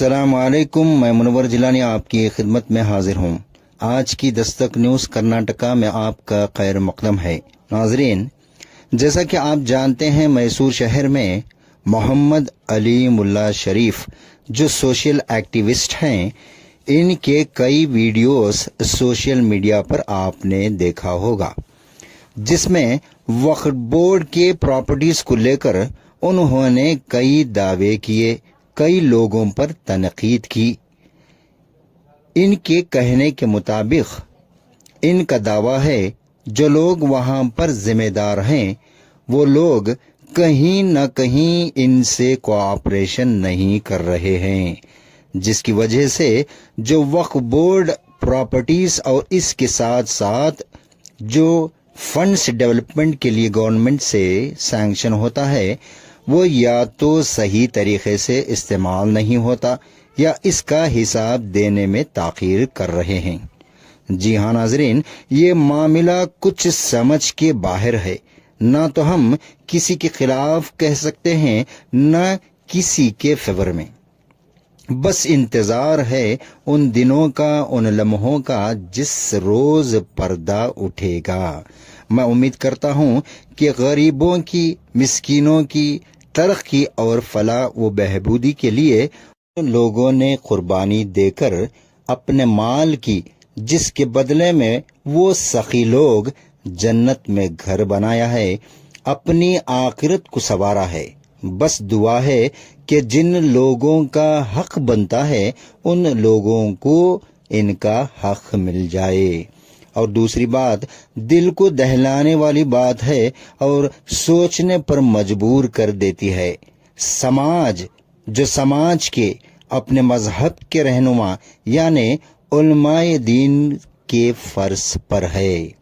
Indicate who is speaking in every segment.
Speaker 1: अस्सलाम वालेकुम, मैं मुनव्वर जिलानी आपकी खिदमत में हाजिर हूँ। आज की दस्तक न्यूज़ कर्नाटका में आपका खैर मकदम है। नाजरीन, जैसा कि आप जानते हैं, मैसूर शहर में मोहम्मद अली मुल्ला शरीफ जो सोशल एक्टिविस्ट हैं, इनके कई वीडियोस सोशल मीडिया पर आपने देखा होगा, जिसमें वक्फ बोर्ड के प्रॉपर्टीज को लेकर उन्होंने कई दावे किए, कई लोगों पर तनकीद की। इनके कहने के मुताबिक इनका दावा है जो लोग वहां पर जिम्मेदार हैं वो लोग कहीं न कहीं इनसे कोऑपरेशन नहीं कर रहे हैं, जिसकी वजह से जो वक्फ बोर्ड प्रॉपर्टीज और इसके साथ साथ जो फंड्स डेवलपमेंट के लिए गवर्नमेंट से सैंक्शन होता है वो या तो सही तरीके से इस्तेमाल नहीं होता या इसका हिसाब देने में ताख़ीर कर रहे हैं। जी हाँ नाजरीन, ये मामला कुछ समझ के बाहर है। ना तो हम किसी के खिलाफ कह सकते हैं न किसी के फेवर में। बस इंतजार है उन दिनों का, उन लम्हों का जिस रोज पर्दा उठेगा। मैं उम्मीद करता हूँ कि गरीबों की, मिस्कीनों की तरक्की और फलाह व बहबूदी के लिए लोगों ने कुर्बानी देकर अपने माल की, जिसके बदले में वो सखी लोग जन्नत में घर बनाया है, अपनी आखिरत को संवारा है। बस दुआ है कि जिन लोगों का हक बनता है उन लोगों को इनका हक मिल जाए। और दूसरी बात, दिल को दहलाने वाली बात है और सोचने पर मजबूर कर देती है। समाज जो समाज के अपने मजहब के रहनुमा यानी उलमाए दीन के फर्ज पर है।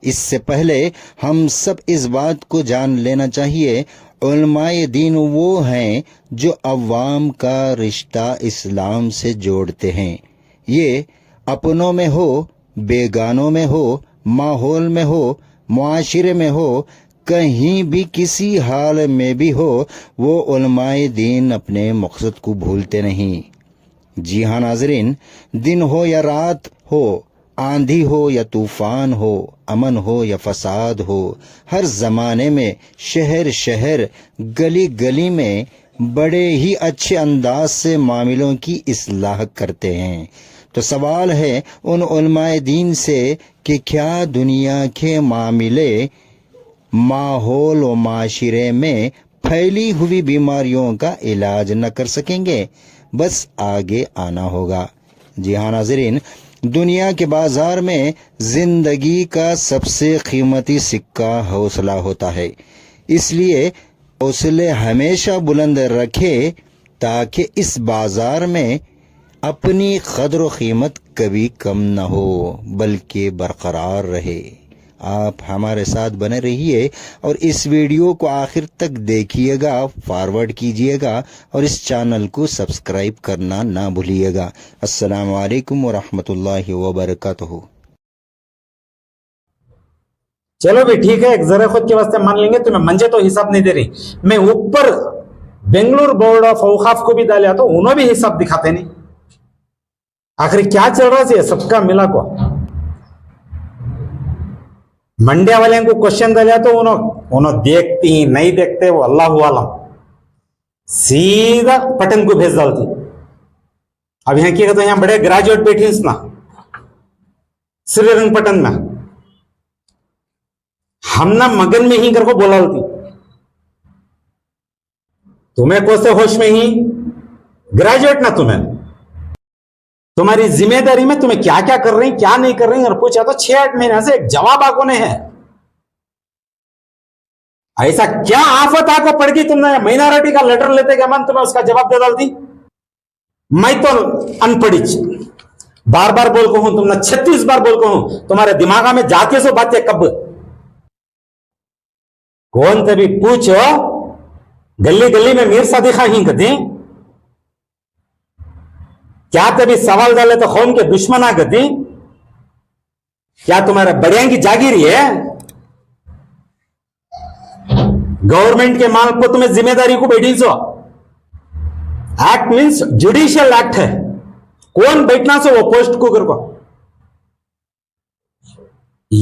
Speaker 1: इससे पहले हम सब इस बात को जान लेना चाहिए, उलमाए दीन वो हैं जो अवाम का रिश्ता इस्लाम से जोड़ते हैं। ये अपनों में हो, बेगानों में हो, माहौल में हो, मुआशिरे में हो, कहीं भी किसी हाल में भी हो, वो उलमाए दीन अपने मकसद को भूलते नहीं। जी हाँ नाजरीन, दिन हो या रात हो, आंधी हो या तूफान हो, अमन हो या फसाद हो, हर जमाने में शहर शहर, गली गली में बड़े ही अच्छे अंदाज से मामलों की इस्लाह करते हैं। तो सवाल है उन उलमाए दीन से कि क्या दुनिया के मामले, माहौल और माशिरे में फैली हुई बीमारियों का इलाज न कर सकेंगे? बस आगे आना होगा। जी हाँ नाजरीन, दुनिया के बाजार में जिंदगी का सबसे कीमती सिक्का हौसला होता है, इसलिए हौसले हमेशा बुलंद रखे ताकि इस बाजार में अपनी कदर व कीमत कभी कम न हो बल्कि बरकरार रहे। आप हमारे साथ बने रहिए और इस वीडियो को आखिर तक देखिएगा, फॉरवर्ड कीजिएगा और इस चैनल को सब्सक्राइब करना ना भूलिएगा। अस्सलाम वालेकुम व रहमतुल्लाहि व बरकातहू।
Speaker 2: चलो भी ठीक है, एक जरा खुद के वास्ते मान लेंगे, तुम्हें मंजे तो हिसाब नहीं दे रही। मैं ऊपर बेंगलुरु बोर्ड ऑफ औकाफ को भी डाला तो उन्होंने भी हिसाब दिखाते नहीं। आखिर क्या चल रहा है सबका मिला को? मंडिया वाले को क्वेश्चन डाला तो उन्होंने देखती ही नहीं देखते, वो अल्लाह आलम सीधा पटन को भेज डालती। अब यहाँ की तो यहाँ बड़े ग्रेजुएट बैठी ना श्रीरंगपटन में, हम ना मगन में ही करको बोलाती, तुम्हें कोसे होश में ही ग्रेजुएट ना, तुम्हारी जिम्मेदारी में तुम्हें क्या क्या कर रही क्या नहीं कर रही, और पूछा तो 6-8 महीने से एक जवाब आको ने है। ऐसा क्या आफत आको पड़ गई तुमने माइनॉरिटी का लेटर लेते क्या मन तुम्हें उसका जवाब दे डालती? मैं तो अनपढ़ी बार बार बोल को हूं, तुमने 36 बार बोल को हूं, तुम्हारे दिमाग में जाती सो बातें कब कौन तभी पूछो, गली गली में मीर सा दिखा ही कदी क्या तभी सवाल डाले तो कौन के दुश्मन आ गति? क्या तुम्हारे बड़िया की जागीरी है? गवर्नमेंट के माल को तुम्हें जिम्मेदारी को बैठी सो एक्ट मीन्स जुडिशियल एक्ट है, कौन बैठना से वो पोस्ट को कर को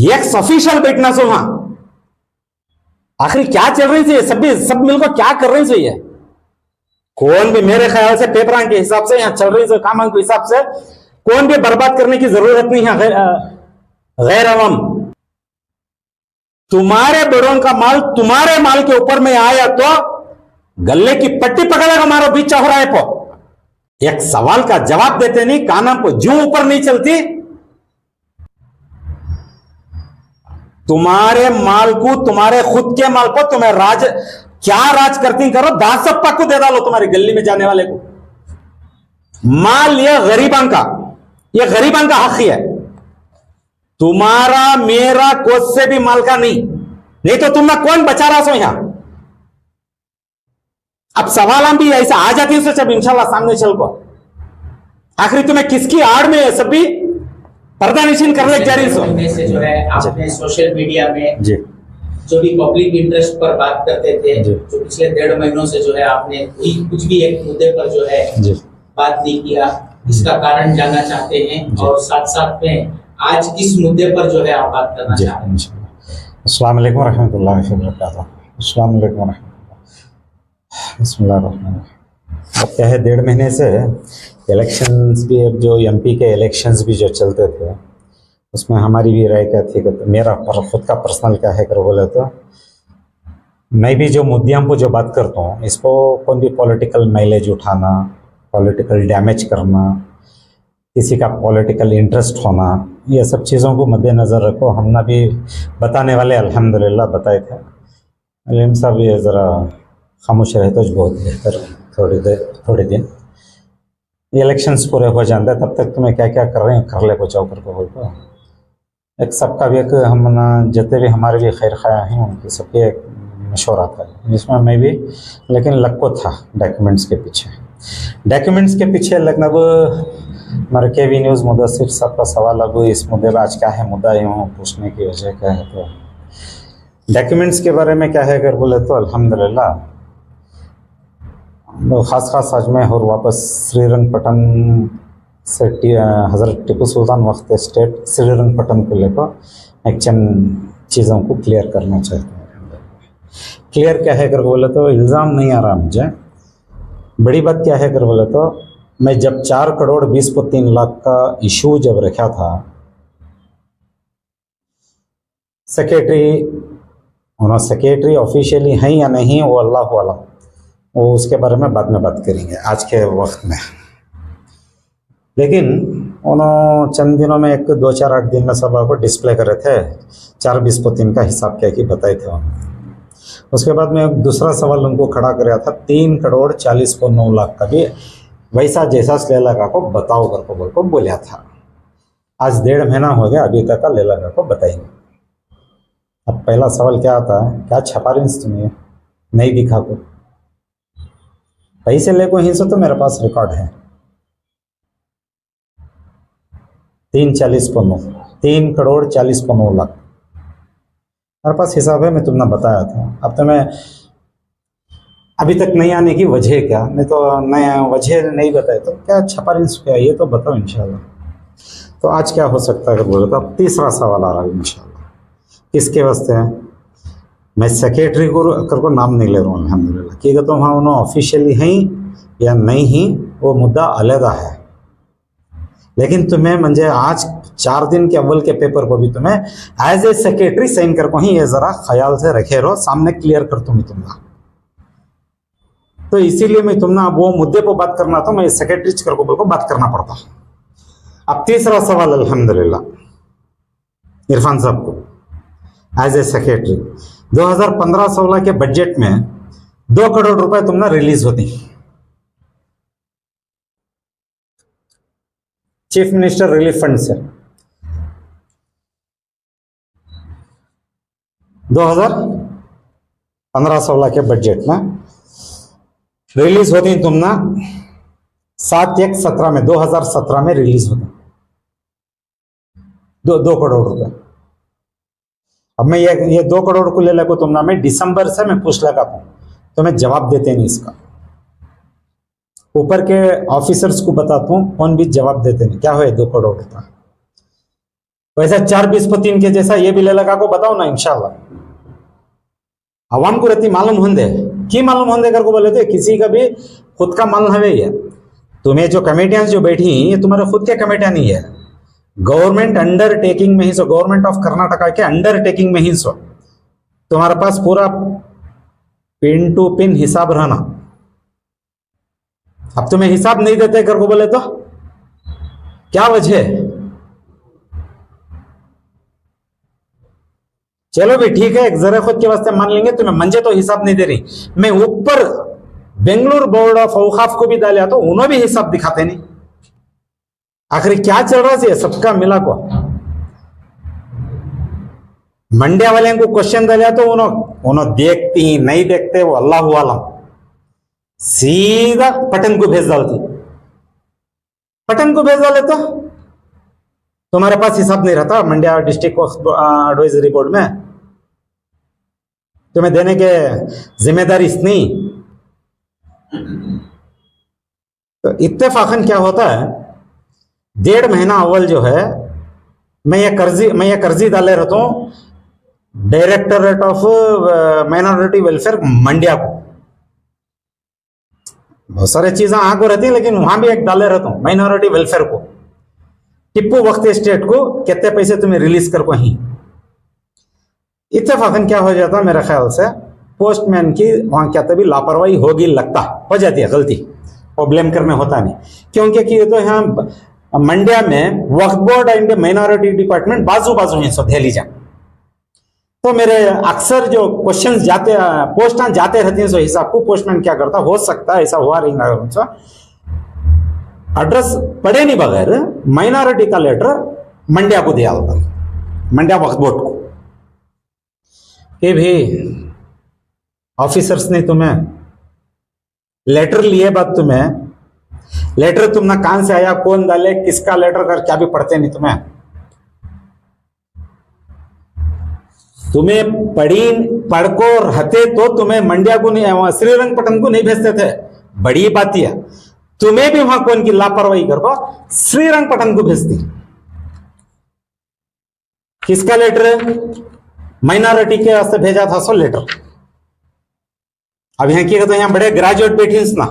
Speaker 2: एक्स ऑफिशियल बैठना से वहां आखिर क्या चल रही थी, सब मिलकर क्या कर रही थी, ये कौन भी मेरे ख्याल से पेपर के हिसाब से यहां चल रही थी काम के हिसाब से कौन भी बर्बाद करने की जरूरत नहीं है। गैर अवम तुम्हारे बड़ों का माल तुम्हारे माल के ऊपर में आया तो गले की पट्टी पकड़ेगा, मारो बीच हो रहा है पो। एक सवाल का जवाब देते नहीं, काना को जो ऊपर नहीं चलती। तुम्हारे माल को, तुम्हारे खुद के माल को तुम्हें क्या राज करती करो, दासप्पा को दे डालो तुम्हारी गली में जाने वाले को। माल ये गरीबां का, ये गरीबां का हक ही है, तुम्हारा मेरा कोस से भी माल का नहीं तो तुम्हें कौन बचा रहा सो यहां। अब सवाल हम भी ऐसा आ जाती है जब इंशाल्लाह सामने चल को आखिरी तुम्हें किसकी आड़ में सब भी पर्दा निशीन करने जा रही
Speaker 3: से जो है आपने सोशल मीडिया में
Speaker 2: जी
Speaker 3: जो भी पब्लिक इंटरेस्ट पर बात करते थे, जो पिछले 1.5 महीनों से जो है आपने कुछ भी एक मुद्दे पर जो है बात नहीं किया, इसका कारण जानना चाहते हैं और साथ साथ में आज किस मुद्दे पर जो है आप बात करना चाहते हैं।
Speaker 2: अस्सलाम वालेकुम रहमतुल्लाहि व बरकातहू। अस्सलाम वालेकुम रहमतुल्लाह। बिस्मिल्लाह। अब क्या है, 1.5 महीने से इलेक्शंस भी, अब जो एमपी के इलेक्शंस भी जो चलते थे उसमें हमारी भी राय क्या थी कि मेरा खुद का पर्सनल क्या है कर बोले तो मैं भी जो मुद्दों पर जो बात करता हूँ इसको कौन भी पॉलिटिकल माइलेज उठाना, पॉलिटिकल डैमेज करना, किसी का पॉलिटिकल इंटरेस्ट होना, ये सब चीज़ों को मद्देनज़र रखो। हमने भी बताने वाले अल्हम्दुलिल्लाह बताए थे। अलीम साहब ये ज़रा खामोश रहे तो बहुत बेहतर, थोड़ी दिन इलेक्शंस पूरे हो जाते तब तक तुम्हें क्या क्या कर रहे हैं कर ले को चाव करके बोल को एक सबका भी एक हम ना जितने भी हमारे भी खैर खाया हैं उनकी सबके एक मशवरा था, जिसमें मैं भी लेकिन लक्को था डॉक्यूमेंट्स के पीछे लगभग हमारे केवी न्यूज़ मुदस्सिर साहब का सवाल अब इस मुद्दे पर आज क्या है मुद्दा यूँ पूछने की वजह क्या है, तो डॉक्यूमेंट्स के बारे में क्या है अगर बोले तो अल्हम्दुलिल्लाह खास अजमेर और वापस श्रीरंगपट्टन से हज़रत टिप्पू सुल्तान वक्त स्टेट श्रीरंगपट्टन को लेकर एक चंद चीज़ों को क्लियर करना चाहते हैं। क्लियर क्या है अगर बोले तो इल्ज़ाम नहीं आ रहा मुझे, बड़ी बात क्या है अगर बोले तो मैं जब 4 करोड़ 20.3 लाख का इशू जब रखा था सेक्रेटरी ऑफिशियली हैं या नहीं वो अल्लाह आलम, वो उसके बारे में बाद में बात करेंगे आज के वक्त में। लेकिन उन्होंने चंद दिनों में 1 2 4 8 दिन में सब आपको डिस्प्ले करे थे 4 20.3 का हिसाब क्या कि बताए थे उन्होंने। उसके बाद में दूसरा सवाल उनको खड़ा कराया था 3 करोड़ 40.9 लाख का भी वैसा जैसा लेला को बताओ कर को बोला था। आज 1.5 महीना हो गया अभी तक का लेला को बताएंगे। अब पहला सवाल क्या आता है, क्या छपा रही तुम्हें नहीं दिखा को पैसे ले को ही से तो मेरे पास रिकॉर्ड है 3 करोड़ 40.9 लाख मेरे पास हिसाब है, मैं तुमने बताया था। अब तो मैं अभी तक नहीं आने की वजह क्या, नहीं तो नया वजह नहीं बताए तो क्या छपा क्या ये तो बताओ इंशाल्लाह। तो आज क्या हो सकता है अगर बोले तो अब तीसरा सवाल आ रहा है इंशाल्लाह, किसके वास्ते है। मैं सेक्रेटरी को नाम नहीं ले रहा हूँ अल्हम्दुलिल्लाह, कि तो वहाँ उन्होंने ऑफिशियली हैं या नहीं ही वो मुद्दा अलग है। लेकिन तुम्हें मंजे आज 4 दिन के अव्वल के पेपर को भी तुम्हें एज ए सेक्रेटरी साइन कर को ही ये जरा ख्याल से रखे रहो, सामने क्लियर कर तुम्हें। तो इसीलिए मैं तुमने वो मुद्दे पर बात करना था, मैं सेक्रेटरी कर को बात करना पड़ता। अब तीसरा सवाल अल्हम्दुलिल्लाह इरफान साहब को एज ए सेक्रेटरी 2015-16 के बजट में 2 करोड़ रुपए तुमने रिलीज होती चीफ मिनिस्टर रिलीफ फंड से 2015-16 के बजट में रिलीज होती तुमने 7/1/17 में 2017 में रिलीज होती 2 करोड़ रुपए। अब मैं ये 2 करोड़ को ले लेको तुमने मैं दिसंबर से मैं पूछ लगा तो मैं जवाब देते नहीं इसका। ऊपर के ऑफिसर्स को बताता हूँ, कौन भी जवाब देते नहीं, क्या हो 2 करोड़ का। वैसा 4-20-3 के जैसा ये भी ले लगा को बताओ ना, इंशाल्लाह आवाम को रहती मालूम होंगे की मालूम होंगे कर को बोले थे, किसी का भी खुद का मालूम है ये। तुम्हें जो कमेटियां जो बैठी ये तुम्हारे खुद के कमेटियां नहीं है, गवर्नमेंट अंडरटेकिंग में ही सो, गवर्नमेंट ऑफ कर्नाटका के अंडरटेकिंग में ही सो तुम्हारे पास पूरा पिन टू पिन हिसाब रहना। अब तुम्हें हिसाब नहीं देते कर को बोले तो क्या वजह है? चलो भी ठीक है, एक जरा खुद के वास्ते मान लेंगे, तुम्हें मंजे तो हिसाब नहीं दे रही। मैं ऊपर बेंगलुरु बोर्ड ऑफ औकाफ को भी डाला तो उन्होंने भी हिसाब दिखाते नहीं। आखिर क्या चल रहा है सबका मिला को? मंड्या वाले को क्वेश्चन डाला तो उन्होंने देखती नहीं देखते वो अल्लाह आलम, सीधा पटन को भेज डालती। पटन को भेज डाले तो तुम्हारे पास हिसाब नहीं रहता मंड्या डिस्ट्रिक्ट एडवाइजरी बोर्ड में, तुम्हें देने के जिम्मेदारी इतनी। तो इत्तेफाकन क्या होता है, 1.5 महीना अव्वल जो है मैं ये कर्जी डाले रहता हूँ directorate of minority welfare Mandya को। बहुत सारे चीजें आगे रहती है, लेकिन वहां भी एक डाले रहता हूँ माइनॉरिटी वेलफेयर को। टिप्पू वक्त स्टेट को कितने पैसे तुम्हें रिलीज कर को ही। इत्तेफाकन क्या हो जाता मेरे ख्याल से, पोस्टमैन की वहां क्या तभी लापरवाही होगी, लगता हो जाती है गलती, और ब्लेम करने होता नहीं। क्योंकि कि तो यहाँ मंड्या में वक्फ बोर्ड एंड माइनॉरिटी डिपार्टमेंट बाजू बाजू है, सो दिल्ली जा। तो मेरे अक्सर जो क्वेश्चंस जाते पोस्टां जाते रहती हैं, सो हिसाब को पोस्टमैन क्या करता, हो सकता है ऐसा हुआ रहेगा, एड्रेस पढ़े नहीं बगैर माइनॉरिटी का लेटर मंड्या को दिया होता, मंड्या वक्फ बोर्ड को, कि भी ऑफिसर्स ने तुम्हें लेटर लिए, बात तुम्हें लेटर तुमने कहां से आया, कौन डाले, किसका लेटर कर, क्या भी पढ़ते नहीं तुम्हें पढ़ को रहते तो तुम्हें मंड्या को नहीं, श्रीरंगपट्टनम को नहीं भेजते थे। बड़ी बात है, तुम्हें भी वहां कौन की लापरवाही कर को श्रीरंगपट्टनम को भेजती। किसका लेटर है? माइनॉरिटी के वास्ते भेजा था सो लेटर। अब यहां की तो यहां बड़े ग्रेजुएट बैठी ना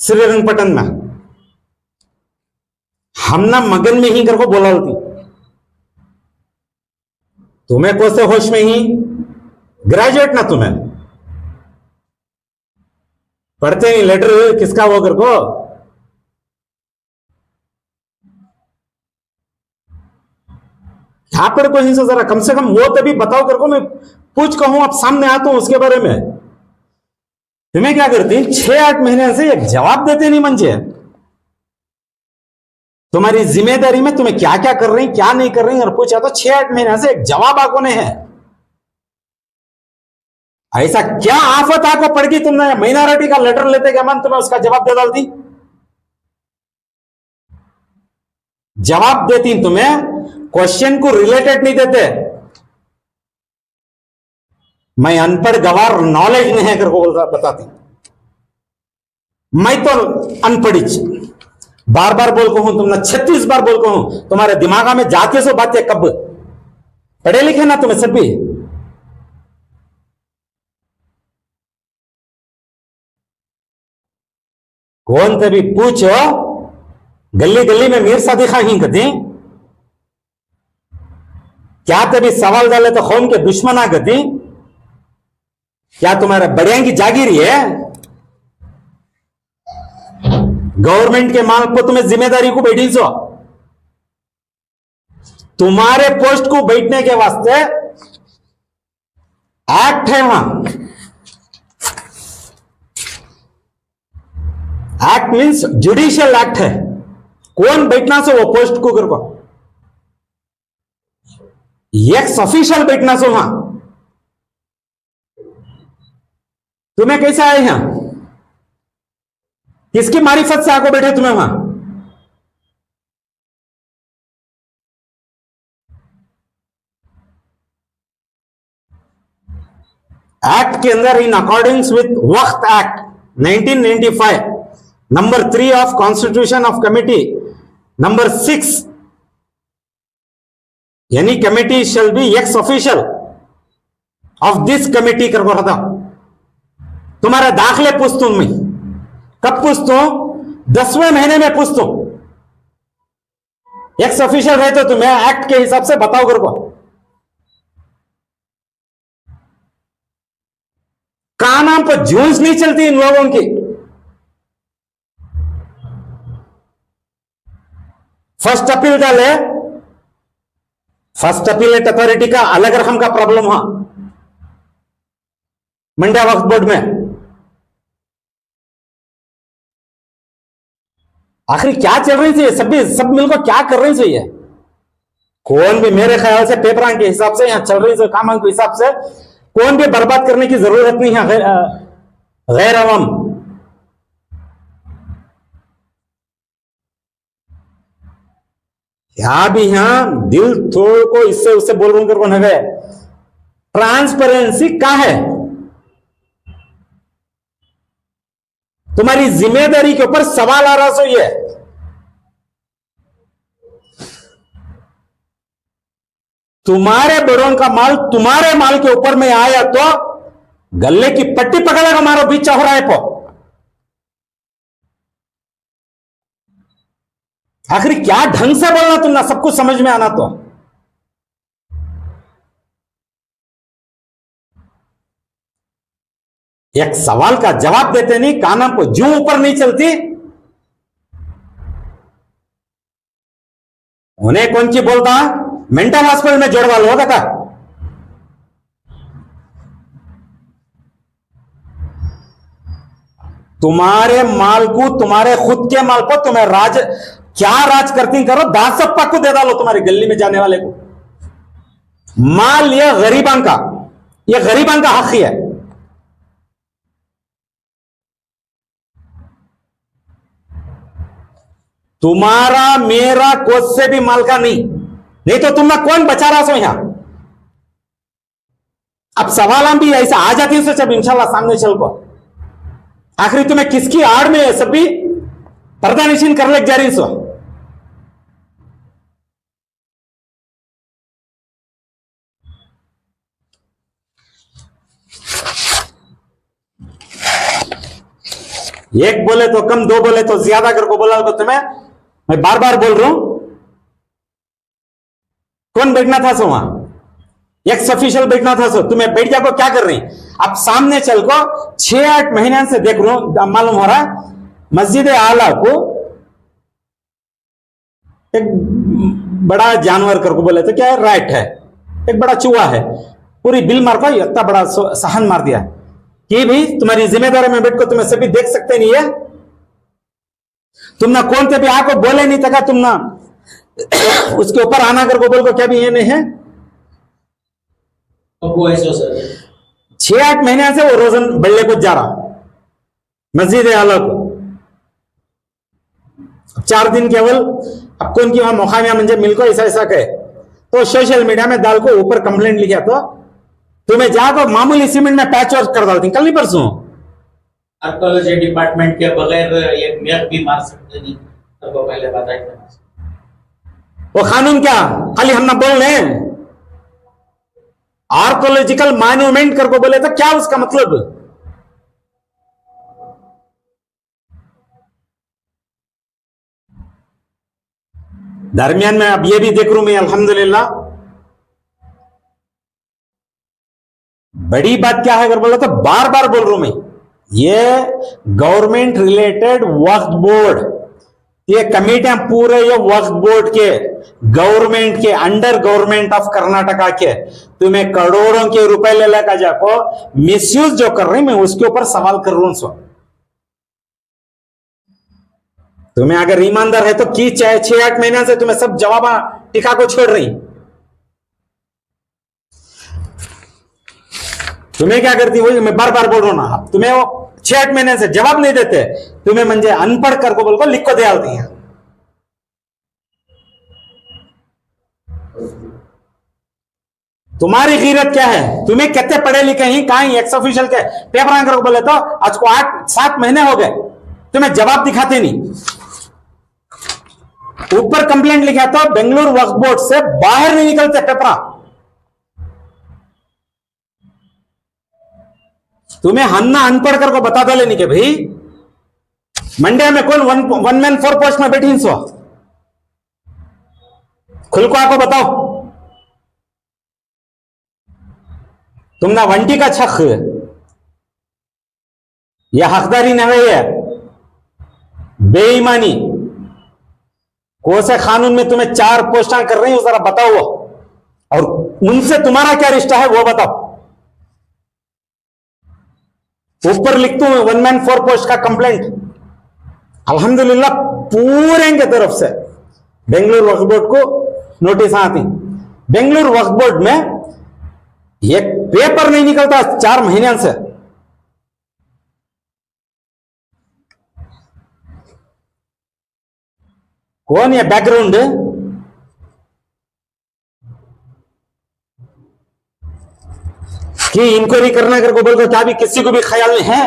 Speaker 2: श्रीरंगपट्टनम में, हमना मगन में ही करको बोला होती, तुम्हें कौन से होश में ही ग्रेजुएट ना, तुम्हें पढ़ते नहीं लेटर किसका वो कर को। यहां पर कोई हिंसा जरा कम से कम वो तभी बताओ कर को, मैं पूछ कहूं अब सामने आता हूं उसके बारे में। तुम्हें क्या करती 6-8 महीने से एक जवाब देते नहीं मंजे। तुम्हारी जिम्मेदारी में तुम्हें क्या क्या कर रही क्या नहीं कर रही, और पूछा तो 6-8 महीने से एक जवाब आको ने है। ऐसा क्या आफत आको पड़ गई तुमने माइनॉरिटी का लेटर लेते क्या मन तुम्हें उसका जवाब दे डालती। जवाब देती तुम्हें क्वेश्चन को रिलेटेड नहीं देते। मैं अनपढ़ गवार नॉलेज नहीं है करके बोल बताती। मैं तो अनपढ़ी बार बार बोल को हूं, तुमने 36 बार बोल को हूं, तुम्हारे दिमाग में जाके सो बातें कब पढ़े लिखे ना तुम्हें सभी। कौन तभी पूछो गली गली में मीर सादी खां ही कदी, क्या तभी सवाल डाले तो कौन के दुश्मना गदी, क्या तुम्हारे बड़िया की जागीरी है? गवर्नमेंट के माल को तुम्हें जिम्मेदारी को बैठी सो, तुम्हारे पोस्ट को बैठने के वास्ते एक्ट है वहां। एक्ट मीन्स जुडिशियल एक्ट है, कौन बैठना सो वो पोस्ट को कर को, एक्स ऑफिशियल बैठना सो वहां। तुम्हें कैसे आए यहां, किसकी मारिफत से आको बैठे तुम्हें वहां? एक्ट के अंदर इन अकॉर्डिंग्स विथ वक्त act 1995, number 3 of Constitution of Committee, number 6, any committee shall be ex official of this committee करको रहा। तुम्हारे दाखले पूछता हूं मैं, कब पूछता हूं? 10वें महीने में पूछता हूं। एक्स ऑफिशियल रहे तो तुम्हें एक्ट के हिसाब से बताओ करको। कहा नाम पर जूझ नहीं चलती इन लोगों की। फर्स्ट अपील डाले, फर्स्ट अपीलेट अथॉरिटी का अलग रकम का प्रॉब्लम हुआ मंड्या वक्फ बोर्ड में। आखिर क्या चल रही थी? सब मिलकर क्या कर रही थी? ये कौन भी मेरे ख्याल से पेपरां के हिसाब से यहां चल रही थी, कामों के हिसाब से कौन भी बर्बाद करने की जरूरत नहीं है गैर अवाम। यहां भी यहां दिल थोड़ को इससे उससे बोल रहा हूं है। ट्रांसपेरेंसी क्या है? तुम्हारी जिम्मेदारी के ऊपर सवाल आ रहा सो ये। तुम्हारे बड़ों का माल तुम्हारे माल के ऊपर में आया तो गले की पट्टी पकड़ेगा, मारो बीच हो रहा है पो। आखिर क्या ढंग से बोलना तुम ना, सब कुछ समझ में आना। तो एक सवाल का जवाब देते नहीं, कानों को जू ऊपर नहीं चलती। उन्हें कौन सी बोलता मेंटल हॉस्पिटल में जोड़वा लो होगा था। तुम्हारे माल को, तुम्हारे खुद के माल को तुम्हें क्या राज करती करो, दास सप्पा को दे डालो तुम्हारी गली में जाने वाले को। माल ये गरीबां का, ये गरीबां का हक ही है। तुम्हारा मेरा कोस से भी माल का नहीं तो तुम ना कौन बचा रहा सो यहां। अब सवाल हम भी ऐसा आ जाती है जब इंशाल्लाह सामने चल को। आखिर तुम्हें किसकी आड़ में सब भी पर्दा निशीन कर लग जा रही सो। एक बोले तो कम, दो बोले तो ज्यादा करके बोला तो तुम्हें मैं बार बार बोल रहा हूं। कौन बैठना था सो वहां? एक्स ऑफिशियल बैठना था सो। तुम्हें बैठ जाको क्या कर रही? अब सामने चल को 6-8 महीने से देख रहा हूं, मालूम हो रहा मस्जिद आला को एक बड़ा जानवर करके बोले तो क्या है? राइट है, एक बड़ा चूहा है, पूरी बिल मार को इतना बड़ा सहन मार दिया कि भी तुम्हारी जिम्मेदारी में बैठ को तुम्हें सभी देख सकते नहीं है। तुम ना कौन थे भी आको बोले नहीं तका, तुम ना उसके ऊपर आना कर को बोल को क्या भी ये नहीं है।
Speaker 3: वो ऐसा सर
Speaker 2: 6-8 महीने से वो रोजन बल्ले को जा रहा मस्जिद आला को। 4 दिन केवल अब कौन की वहां मुखामिया मंजे मिलको ऐसा ऐसा कहे तो सोशल मीडिया में डाल को ऊपर कंप्लेंट लिखा तो तुम्हें जाकर मामूली सीमेंट में पैच वर्क कर डालती। कल नहीं परसों
Speaker 3: आर्कोलॉजी डिपार्टमेंट के बगैर एक मेयर भी मार सकते नहीं, सबको पहले बताया।
Speaker 2: वो कानून क्या खाली हम ना बोल रहे हैं। आर्कोलॉजिकल मॉन्यूमेंट करको बोले तो क्या उसका मतलब? दरमियान में अब ये भी देख रहा हूं मैं, अल्हम्दुलिल्लाह बड़ी बात क्या है अगर बोला तो बार बार बोल रहा हूं मैं, ये गवर्नमेंट रिलेटेड वक्फ बोर्ड, ये कमेटियां पूरे ये वक्फ बोर्ड के गवर्नमेंट के अंडर गवर्नमेंट ऑफ कर्नाटका के तुम्हें करोड़ों के रुपए ले लगा जाको मिसयूज जो कर रही, मैं उसके ऊपर सवाल कर रहा हूं। तुम्हें अगर ईमानदार है तो की चाहे 6-8 महीने से तुम्हें सब जवाब टिका को छोड़ रही। तुम्हें क्या करती वही मैं बार बार बोल रहा हूं ना। तुम्हें वो 6-8 महीने से जवाब नहीं देते, तुम्हें मंजे अनपढ़ कर को बोल को लिख को दे आती है। तुम्हारी गीरत क्या है? तुम्हें कितने पढ़े लिखे ही कहीं एक्स ऑफिशियल के पेपर आंकर को बोले तो आज को 8-7 महीने हो गए, तुम्हें जवाब दिखाते नहीं। ऊपर कंप्लेंट लिखा था बेंगलुरु वक्फ बोर्ड से बाहर नहीं निकलते पेपर। तुम्हें हन्ना अनपढ़ कर को बता डाले नहीं कि भाई मंडे में कौन वन मैन 4 पोस्ट में बैठी सो खुल को आको बताओ। तुमने वंटी का छख यह हकदारी नहीं है, बेईमानी कौन से कानून में तुम्हें 4 पोस्टां कर रही हो जरा बताओ वो, और उनसे तुम्हारा क्या रिश्ता है वो बताओ। ऊपर लिखता हूं 1 मैन 4 पोस्ट का कंप्लेंट। अल्हम्दुलिल्लाह पूरे के तरफ से बेंगलुरु वक्फ बोर्ड को नोटिस आती। बेंगलुरु वक्फ बोर्ड में एक पेपर नहीं निकलता 4 महीने से। कौन ये बैकग्राउंड कि इंक्वायरी करना करके बोलकर क्या भी किसी को भी ख्याल नहीं है?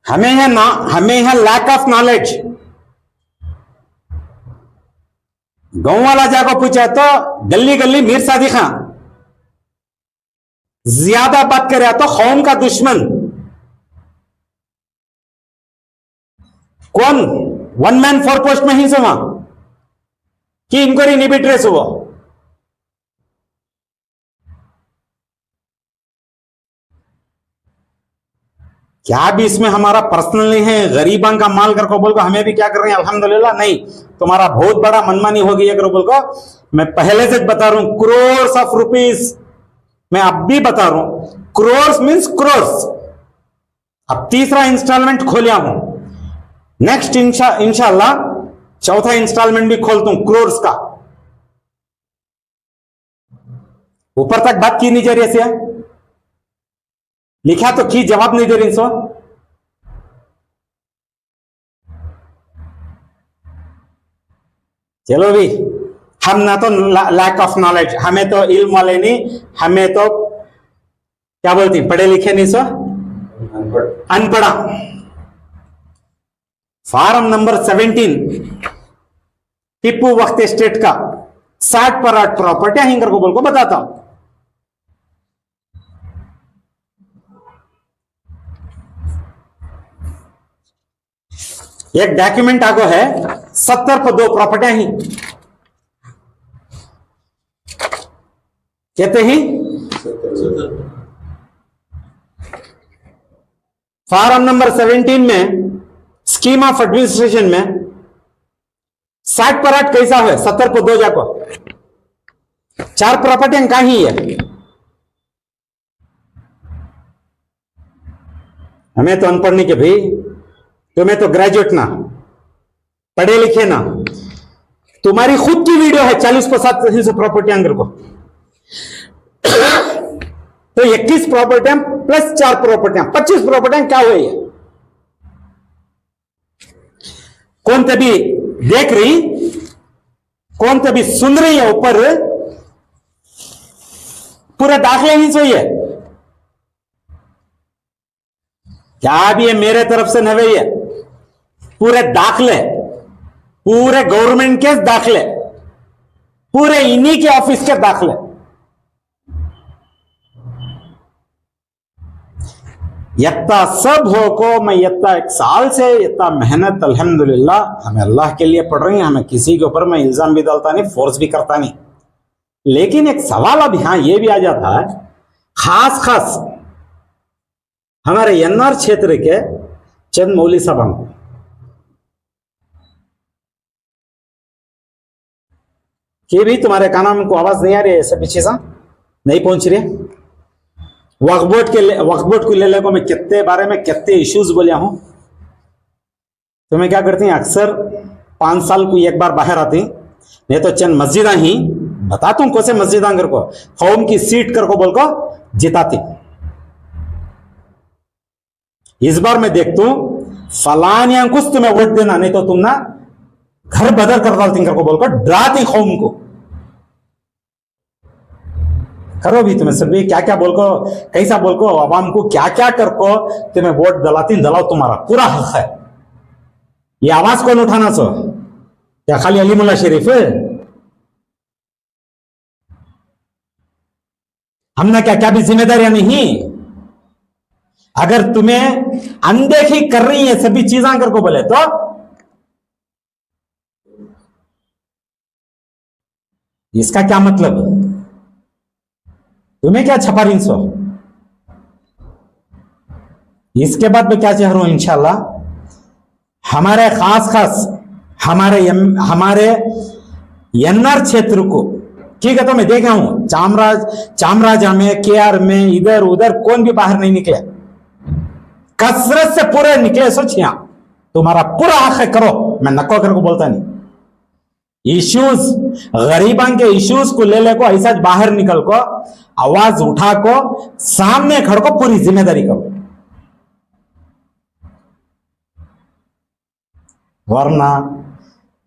Speaker 2: हमें है लैक ऑफ नॉलेज। गांव वाला जाकर पूछा तो गली गली मीर सादी खां, ज्यादा बात करे तो कौम का दुश्मन। कौन 1 मैन 4 पोस्ट में ही समा कि इंक्वायरी नहीं भी ट्रेस हुआ। क्या भी इसमें हमारा पर्सनल नहीं है, गरीबां का माल कर को बोल को हमें भी क्या कर रहे हैं अल्हम्दुलिल्लाह। नहीं, तुम्हारा बहुत बड़ा मनमानी हो गई है बोल को मैं पहले से बता रहा हूं। करोर्स ऑफ रुपीस मैं अब भी बता रहा हूं, करोर्स मींस करोर्स। अब तीसरा इंस्टॉलमेंट खोलिया हूं, नेक्स्ट इंशाल्लाह चौथा इंस्टॉलमेंट भी खोलता हूं करोर्स का। ऊपर तक बात की नहीं जा रही है, लिखा तो की जवाब नहीं दे रही सो। चलो भी हम ना तो लैक ऑफ नॉलेज, हमें तो इल्म वाले नहीं, हमें तो क्या बोलती पढ़े लिखे नहीं सो अनपढ़ा। फार्म नंबर 17 टिप्पू वक्त स्टेट का 60 पर 8 प्रॉपर्टी हिंगर को बोल को बताता हूं। एक डॉक्यूमेंट आगो है 70 पर 2 प्रॉपर्टियां ही कहते ही। फार्म नंबर 17 में स्कीम ऑफ एडमिनिस्ट्रेशन में 60 पर 8 कैसा है? 70 पर 2 जाको 4 प्रॉपर्टियां कहां ही है। हमें तो अनपढ़ नहीं के भाई, तुम्हें तो ग्रेजुएट ना, पढ़े लिखे ना। तुम्हारी खुद की वीडियो है 40% से प्रॉपर्टी अंगर को तो 21 प्रॉपर्टियां प्लस 4 प्रॉपर्टियां 25 प्रॉपर्टियां क्या हुई है? कौन तभी देख रही, कौन तभी सुन रही है? ऊपर पूरा दाखिला ही सही है क्या भी ये मेरे तरफ से नहीं है, पूरे दाखले, पूरे गवर्नमेंट के दाखले, पूरे इन्हीं के ऑफिस के दाखले। यत्ता सब हो को मैं यत्ता 1 साल से यत्ता मेहनत अल्हम्दुलिल्लाह हमें अल्लाह के लिए पढ़ रही हैं। हमें किसी के ऊपर मैं इल्जाम भी डालता नहीं, फोर्स भी करता नहीं। लेकिन एक सवाल अब यहां यह भी आ जाता है, खास हमारे एनआर क्षेत्र के चंद मौली साहब को कि भी तुम्हारे कानों में को आवाज नहीं आ रही है, ऐसे पीछे सा नहीं पहुंच रही है। वक्फ बोर्ड को ले को मैं कितने बारे में कितने इश्यूज बोलिया हूं। तो मैं क्या करती हैं, अक्सर 5 साल को एक बार बाहर आती, नहीं तो चंद मस्जिदा ही बताता हूं कौन मस्जिद अंगर को कौम की सीट कर को बोल को जिताती। इस बार मैं देखता हूं फलानिया कुछ तुम्हें वोट देना, नहीं तो तुम ना घर बदल कर डाल तिंकर को बोलकर डराती कौम को। करो भी तुम्हें सभी क्या क्या बोल को, कैसा बोल को आवाम को क्या क्या कर को तुम्हें वोट दलाती दलाओ, तुम्हारा पूरा हक है। ये आवाज कौन उठाना सो, क्या खाली अलीमुल्ला शरीफ है? हमने क्या क्या भी जिम्मेदारियां नहीं? अगर तुम्हें अनदेखी कर रही है सभी चीजें कर को बोले तो इसका क्या मतलब? तुम्हें क्या छपा रही सो? इसके बाद मैं क्या चाह रहा हूं, इंशाल्लाह हमारे खास हमारे एनआर क्षेत्र को, ठीक है, तो मैं देखा हूं चामराजा में, केआर में, इधर उधर कौन भी बाहर नहीं निकले, कसरत से पूरे निकले। सोचिया तुम्हारा पूरा हक है, करो, मैं नको कर को बोलता नहीं। इश्यूज गरीबां के इश्यूज को ले को ऐसा बाहर निकल को आवाज उठा को सामने खड़ को पूरी जिम्मेदारी करो, वरना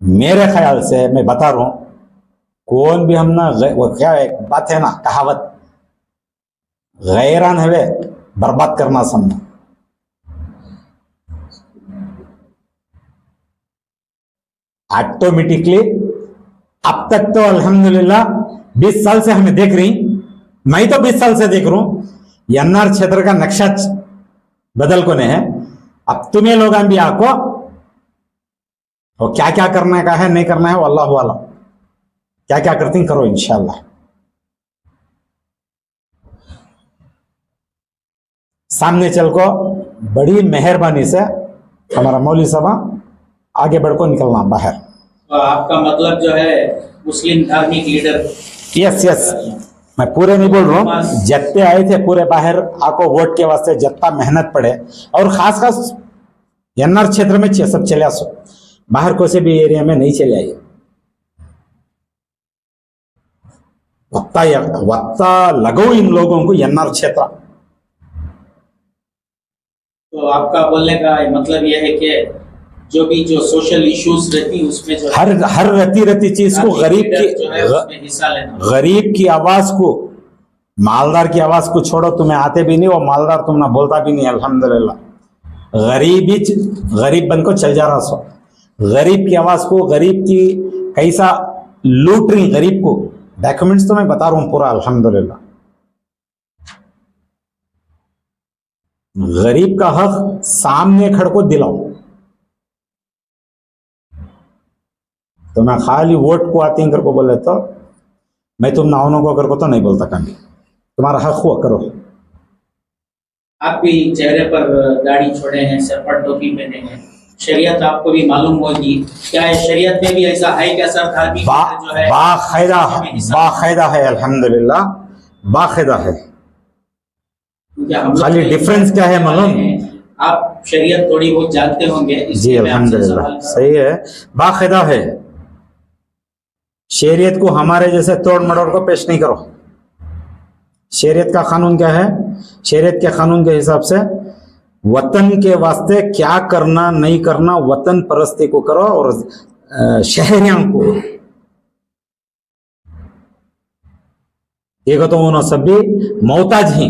Speaker 2: मेरे ख्याल से मैं बता रहा हूं, कौन भी हम ना, वो क्या एक बात है ना, कहावत, गैरान है बर्बाद करना समझो। ऑटोमेटिकली अब तक तो अल्हम्दुलिल्लाह 20 साल से हमें देख रही, मैं तो 20 साल से देख रहा हूं, एनआर क्षेत्र का नक्शा बदल को नहीं है। अब तुम्हें लोग भी आको और क्या क्या करने का है नहीं करना है, वो अल्लाह वाला क्या क्या करती करो इंशाल्लाह। सामने चल को बड़ी मेहरबानी से हमारा मौलवी साहब आगे बढ़ को निकलना बाहर।
Speaker 3: तो आपका मतलब जो है मुस्लिम धार्मिक लीडर?
Speaker 2: यस, मैं पूरे नहीं बोल रहा हूँ, जत्ते आए थे पूरे बाहर आको वोट के वास्ते, जत्ता मेहनत पड़े, और खास एनआर क्षेत्र में सब चले आसो, बाहर को से भी एरिया में नहीं चले आइए। वत्ता लगो इन लोगों को एनआर क्षेत्र।
Speaker 3: तो आपका बोलने का मतलब यह है कि जो सोशल इश्यूज रहती उसमें जो
Speaker 2: हर रहती चीज को गरीब की आवाज को, मालदार की आवाज को छोड़ो, तुम्हें आते भी नहीं, वो मालदार तुम ना बोलता भी नहीं, अल्हम्दुलिल्लाह गरीब बन को चल जा रहा सो। गरीब की आवाज को, गरीब की कैसा लूट रही गरीब को, डॉक्यूमेंट्स तो मैं बता रहा हूं पूरा, अल्हम्दुलिल्लाह। गरीब का हक सामने खड़ को दिलाओ। तो मैं खाली वोट को आती कर को बोले तो मैं तुम नावनों को कर को तो नहीं बोलता, कभी तुम्हारा हक हुआ करो।
Speaker 3: आप भी चेहरे पर दाढ़ी छोड़े हैं, सर पर टोपी पहने हैं, शरीयत आपको भी मालूम होगी, क्या है शरीयत में भी ऐसा है क्या सर? धार्मिक जो है बाकायदा है, अल्हम्दुलिल्लाह बाकायदा है। खाली डिफरेंस क्या है मालूम? आप शरीयत थोड़ी बहुत जानते होंगे
Speaker 2: जी, अल्हम्दुलिल्लाह सही है, बाकायदा है। शरीयत को हमारे जैसे तोड़ मड़ोड़ को पेश नहीं करो। शरीयत का कानून क्या है? शरीयत के कानून के हिसाब से वतन के वास्ते क्या करना नहीं करना, वतन परस्ती को करो, और शहरियों को ये तो उन्होंने सभी मोहताज ही,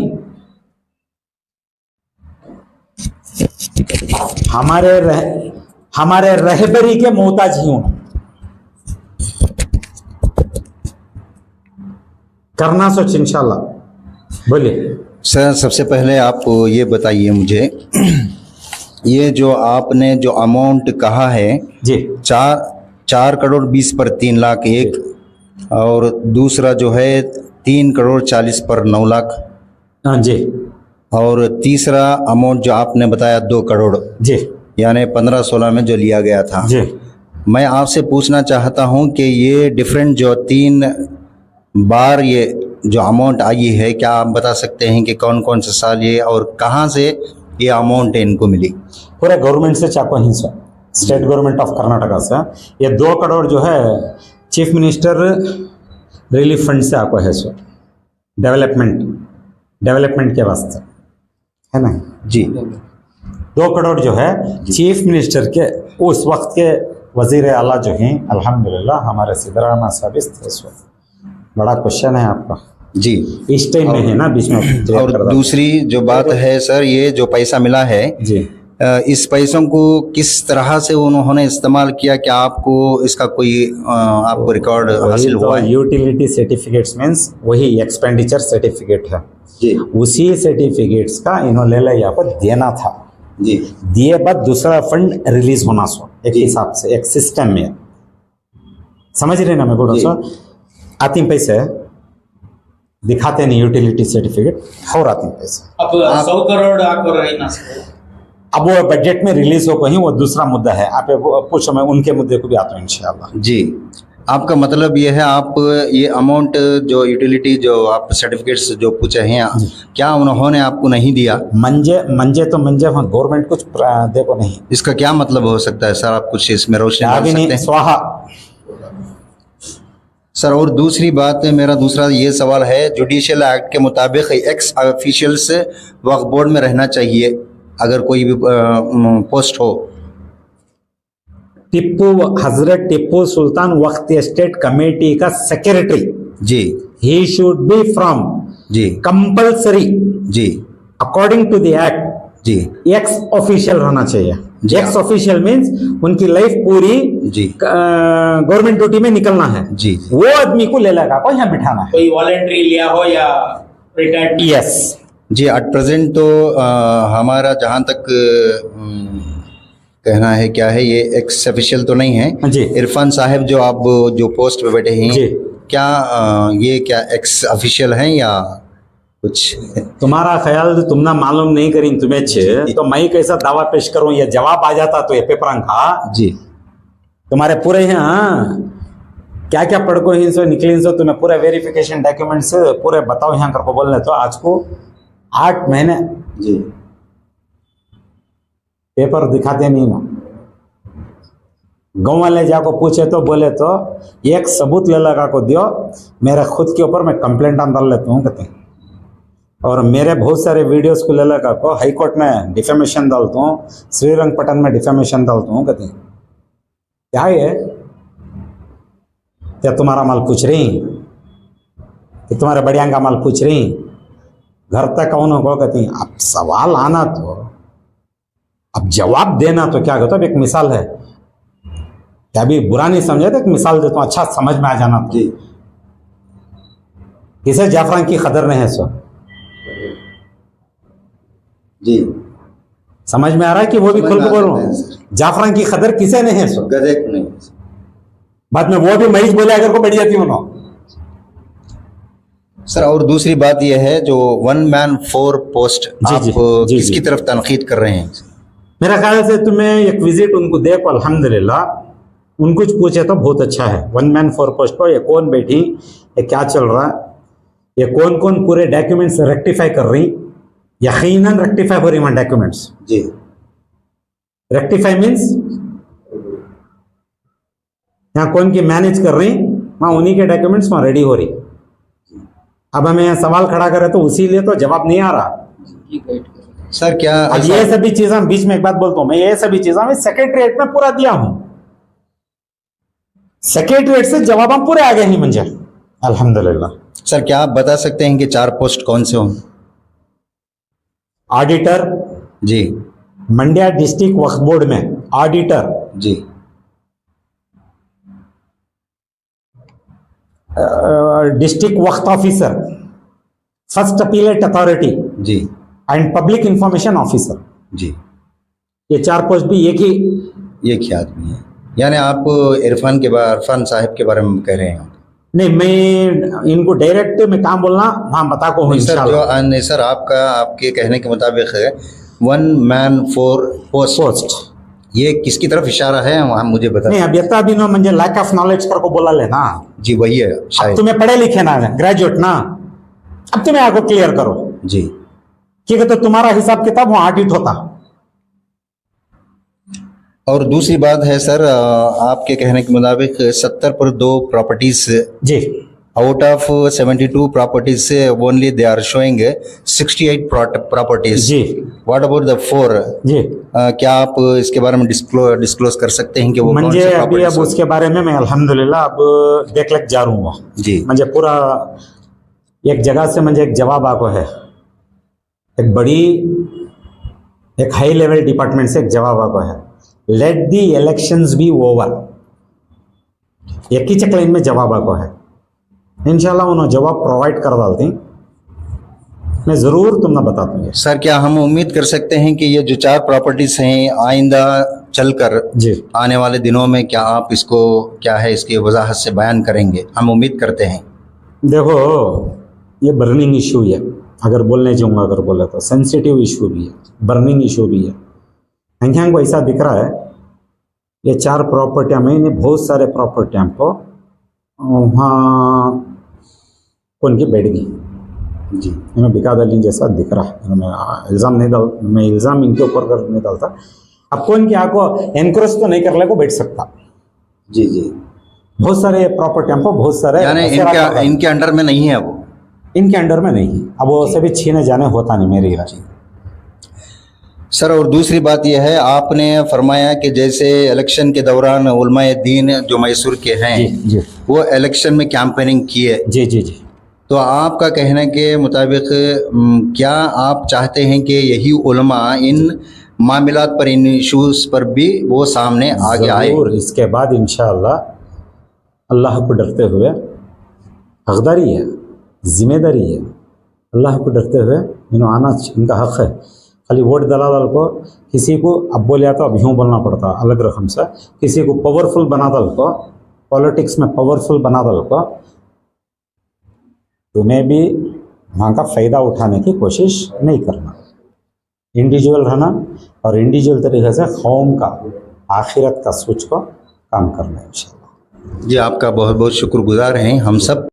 Speaker 2: हमारे रहबरी के मोहताज ही हूं, करना सोच इंशाल्लाह। बोलिए
Speaker 1: सर, सबसे पहले आप ये बताइए मुझे, ये जो आपने जो अमाउंट कहा है
Speaker 2: जी,
Speaker 1: 4 करोड़ 20 पर 3 लाख एक, और दूसरा जो है 3 करोड़ 40 पर 9 लाख,
Speaker 2: हाँ जी,
Speaker 1: और तीसरा अमाउंट जो आपने बताया 2 करोड़
Speaker 2: जी,
Speaker 1: यानी 15-16 में जो लिया गया था
Speaker 2: जी।
Speaker 1: मैं आपसे पूछना चाहता हूं कि ये डिफरेंट जो 3 बार ये जो अमाउंट आई है, क्या आप बता सकते हैं कि कौन कौन से साल ये और कहां से ये अमाउंट इनको मिली? पूरे
Speaker 2: गवर्नमेंट से चाको ही sir, state government of Karnataka से ये 2 करोड़ जो है चीफ मिनिस्टर रिलीफ फंड से आपको है सर, डेवलपमेंट के वास्ते है ना
Speaker 1: जी।
Speaker 2: 2 करोड़ जो है चीफ मिनिस्टर के उस वक्त के वजीर आला जो हैं अल्हम्दुलिल्लाह हमारे सिद्धरामैया साहब इस वक्त। बड़ा क्वेश्चन है आपका
Speaker 1: जी।
Speaker 2: इस टाइम में है ना बीच में।
Speaker 1: और दूसरी जो बात है सर, ये जो पैसा मिला है
Speaker 2: जी
Speaker 1: इस पैसों को किस तरह से उन्होंने इस्तेमाल किया, क्या आपको इसका कोई आपको रिकॉर्ड हासिल हुआ है?
Speaker 2: यूटिलिटी सर्टिफिकेट्स मीन्स वही एक्सपेंडिचर सर्टिफिकेट है
Speaker 1: जी
Speaker 2: उसी सर्टिफिकेट्स का इन्होंने ले यहाँ पर देना था।
Speaker 1: जी
Speaker 2: दिए बाद दूसरा फंड रिलीज होना सो एक हिसाब से एक सिस्टम में, समझ रहे ना मैं बोल रहा हूँ। आते हैं पैसे दिखाते नहीं यूटिलिटी सर्टिफिकेट और आते हैं पैसे।
Speaker 3: अब 100 करोड़ आपको रहना सर।
Speaker 2: अब वो बजट में रिलीज हो कहीं वो दूसरा मुद्दा है। आप पूछो, मैं उनके मुद्दे को भी आता हूँ इंशाल्लाह।
Speaker 1: जी, आपका मतलब ये है आप ये अमाउंट जो यूटिलिटी जो आप सर्टिफिकेट्स जो पूछे हैं क्या उन्होंने आपको नहीं दिया?
Speaker 2: मंजे तो मंजे गवर्नमेंट कुछ देखो नहीं।
Speaker 1: इसका क्या मतलब हो सकता है सर? आप कुछ इसमें रोशनी डाल सकते हैं?
Speaker 2: स्वाहा
Speaker 1: सर। और दूसरी बात मेरा दूसरा ये सवाल है, जुडिशियल एक्ट के मुताबिक एक्स ऑफिशियल्स वक्फ बोर्ड में रहना चाहिए अगर कोई भी पोस्ट हो।
Speaker 2: हजरत टिप्पू सुल्तान वक्त स्टेट कमेटी का सेक्रेटरी
Speaker 1: जी,
Speaker 2: ही शुड बी फ्रॉम
Speaker 1: जी,
Speaker 2: कंपल्सरी
Speaker 1: जी,
Speaker 2: अकॉर्डिंग टू द एक्ट
Speaker 1: जी,
Speaker 2: एक्स ऑफिशियल रहना चाहिए।
Speaker 1: जी,
Speaker 2: एक्स ऑफिशियल मीन्स उनकी लाइफ पूरी
Speaker 1: जी
Speaker 2: गवर्नमेंट ड्यूटी में निकलना है।
Speaker 1: जी,
Speaker 2: वो आदमी को ले लगा को यहाँ बिठाना है।
Speaker 3: कोई वॉलेंट्री लिया हो या रिटायर्ड?
Speaker 2: यस
Speaker 1: जी। एट प्रेजेंट तो हमारा जहाँ तक कहना है क्या है, ये एक्स ऑफिशियल तो नहीं है
Speaker 2: जी।
Speaker 1: इरफान साहब जो आप जो पोस्ट पे बैठे हैं
Speaker 2: जी।
Speaker 1: क्या ये क्या एक्स ऑफिशियल हैं या कुछ?
Speaker 2: तुम्हारा ख्याल तुम ना मालूम नहीं करी तुम्हें तो मैं कैसा दावा पेश करूं? ये जवाब आ जाता तो ये पेपर का
Speaker 1: जी
Speaker 2: तुम्हारे पूरे यहाँ क्या क्या पढ़को हिंसो निकली हिंसो तुम्हें पूरे वेरिफिकेशन डॉक्यूमेंट्स पूरे बताओ यहाँ कर को बोलने तो आज को 8 महीने
Speaker 1: जी
Speaker 2: पेपर दिखाते नहीं ना। गाँव वाले जाको पूछे तो बोले तो एक सबूत ले लगा को दियो, मेरे खुद के ऊपर मैं कंप्लेंट डाल लेता हूँ कहते हैं। और मेरे बहुत सारे वीडियोस को ले लगा को हाई कोर्ट में डिफेमेशन डालता हूँ, श्रीरंगपट्टन में डिफेमेशन डालता हूँ कहते हैं। क्या ये क्या तुम्हारा माल पूछ रही कि तुम्हारे बढ़िया का माल पूछ रही? घर तक कौन हो कहती? अब सवाल आना तो अब जवाब देना तो क्या कहता? अब एक मिसाल है, क्या भी बुरा नहीं समझे तो एक मिसाल देता हूँ, अच्छा समझ में आ जाना तो।
Speaker 1: जी।
Speaker 2: किसे जाफरान की कदर नहीं है सो?
Speaker 1: जी
Speaker 2: समझ में आ रहा है कि वो भी खुल के बोल रहा हूँ, जाफरान की कदर किसे नहीं है सो?
Speaker 1: गधे को नहीं।
Speaker 2: बाद में वो भी मरीज बोले अगर को बढ़ जाती उन्होंने।
Speaker 1: सर और दूसरी बात यह है जो 1 मैन 4 पोस्ट
Speaker 2: जी,
Speaker 1: आप
Speaker 2: जी,
Speaker 1: किसकी
Speaker 2: जी।
Speaker 1: तरफ तनकीद कर रहे हैं?
Speaker 2: मेरा ख्याल से तुम्हें एक विजिट उनको देखो, अल्हम्दुलिल्लाह उनको कुछ पूछे तो बहुत अच्छा है। 1 मैन 4 पोस्ट पर ये कौन बैठी, ये क्या चल रहा, ये कौन कौन पूरे डॉक्यूमेंट्स रेक्टिफाई कर रही, यकीनन रेक्टिफाई हो रही वहां डॉक्यूमेंट्स।
Speaker 1: जी।
Speaker 2: रेक्टिफाई मीन्स यहाँ कौन की मैनेज कर रही, वहां उन्हीं के डॉक्यूमेंट्स वहां रेडी हो रही। अब हमें यहाँ सवाल खड़ा करे तो उसी लिए तो जवाब नहीं आ रहा।
Speaker 1: सर क्या
Speaker 2: अब ये सभी चीजें बीच में एक बात बोलता हूं मैं, ये सभी चीजें मैं सेक्रेटरीट में पूरा दिया हूं, सेक्रेटरीट से जवाब हम पूरे आ गए ही मंजर अल्हम्दुलिल्लाह।
Speaker 1: सर क्या आप बता सकते हैं कि 4 पोस्ट कौन से हों?
Speaker 2: ऑडिटर
Speaker 1: जी,
Speaker 2: मंड्या डिस्ट्रिक्ट वक्फ बोर्ड में ऑडिटर,
Speaker 1: जी,
Speaker 2: district Waqf officer, first appellate authority
Speaker 1: जी,
Speaker 2: एंड पब्लिक इंफॉर्मेशन ऑफिसर।
Speaker 1: जी।
Speaker 2: ये 4 पोस्ट भी एक ही
Speaker 1: आदमी है, यानी आप इरफान साहब के बारे में कह रहे हैं?
Speaker 2: नहीं, मैं इनको डायरेक्ट मैं काम बोलना वहां बता को हूँ
Speaker 1: सर जो सर आपके कहने के मुताबिक है 1 मैन 4 पोस्ट, ये किसकी तरफ इशारा है वहाँ मुझे बता?
Speaker 2: नहीं अब यता भी नो मुझे लैक ऑफ नॉलेज कर को बोला लेना।
Speaker 1: जी वही है
Speaker 2: अब
Speaker 1: शायद।
Speaker 2: तुम्हें पढ़े लिखे ना, ग्रेजुएट ना, अब तुम्हें आगे क्लियर करो
Speaker 1: जी,
Speaker 2: ठीक है? तो तुम्हारा हिसाब किताब वहां ऑडिट होता।
Speaker 1: और दूसरी बात है सर आपके कहने के मुताबिक 70 पर 2 properties
Speaker 2: ji
Speaker 1: Out of 72 properties, only they are showing 68 properties.
Speaker 2: जी
Speaker 1: What about the 4?
Speaker 2: जी
Speaker 1: क्या आप इसके बारे में डिस्क्लोज कर सकते हैं कि वो कौन
Speaker 2: म्हणजे
Speaker 1: से
Speaker 2: अभी
Speaker 1: properties
Speaker 2: अब उसके बारे में मैं अल्हम्दुलिल्लाह अब देखलक जा रहा हूँ
Speaker 1: जी
Speaker 2: म्हणजे पूरा एक जगह से म्हणजे एक जवाब आको है एक बड़ी एक हाई लेवल डिपार्टमेंट से एक जवाब आको है let the elections be over एक ही चक्कर इनमें जवाब आको है इंशाल्लाह उन्होंने जवाब प्रोवाइड कर डालती मैं जरूर तुमने बता दूंगा
Speaker 1: सर, क्या हम उम्मीद कर सकते हैं कि ये जो 4 प्रॉपर्टीज हैं आइंदा चलकर
Speaker 2: जी
Speaker 1: आने वाले दिनों में क्या आप इसको क्या है इसकी वजाहत से बयान करेंगे? हम उम्मीद करते हैं।
Speaker 2: देखो ये बर्निंग इशू है अगर बोलने जाऊंगा अगर बोले तो सेंसिटिव इशू भी है बर्निंग इशू भी है संख्या को ऐसा दिख रहा है ये 4 प्रॉपर्टियां में इन्हें बहुत सारे प्रॉपर्टियां को वहाँ उनकी बैठ गई जी इन्हें बिकाद अली जैसा दिख रहा है मैं इल्ज़ाम इनके ऊपर नहीं डालता अब कौन क्या को एनक्रोच तो नहीं कर ले को बैठ सकता
Speaker 1: जी जी,
Speaker 2: बहुत सारे प्रॉपर्टियां को बहुत सारे
Speaker 1: यानी इनके अंडर में नहीं है वो,
Speaker 2: इनके अंडर में नहीं है अब वो से भी छीने जाने होता नहीं मेरी राय
Speaker 1: सर। और दूसरी बात यह है, आपने फरमाया कि जैसे इलेक्शन के दौरान उलमाए दीन जो मैसूर के हैं
Speaker 2: जी जी
Speaker 1: वो इलेक्शन में कैंपेनिंग किए,
Speaker 2: जी जी जी
Speaker 1: तो आपका कहने के मुताबिक क्या आप चाहते हैं कि यही उलमा इन मामलात पर इन इश्यूज पर भी वो सामने आगे आए?
Speaker 2: जरूर इसके बाद इंशाअल्लाह अल्लाह को डरते हुए हकदारी है जिम्मेदारी है अल्लाह को डरते हुए आना इनका हक है। खाली वोट दलाल को किसी को अब बोले तो अब यूँ बोलना पड़ता अलग रकम से किसी को पावरफुल बना दल को पॉलिटिक्स में पावरफुल बना दल को तुम्हें भी वहाँ का फ़ायदा उठाने की कोशिश नहीं करना इंडिविजुअल रहना और इंडिविजुअल तरीके से कौम का आखिरत का सोच को काम करना इंशाल्लाह।
Speaker 1: जी आपका बहुत बहुत शुक्रगुजार हैं हम सब।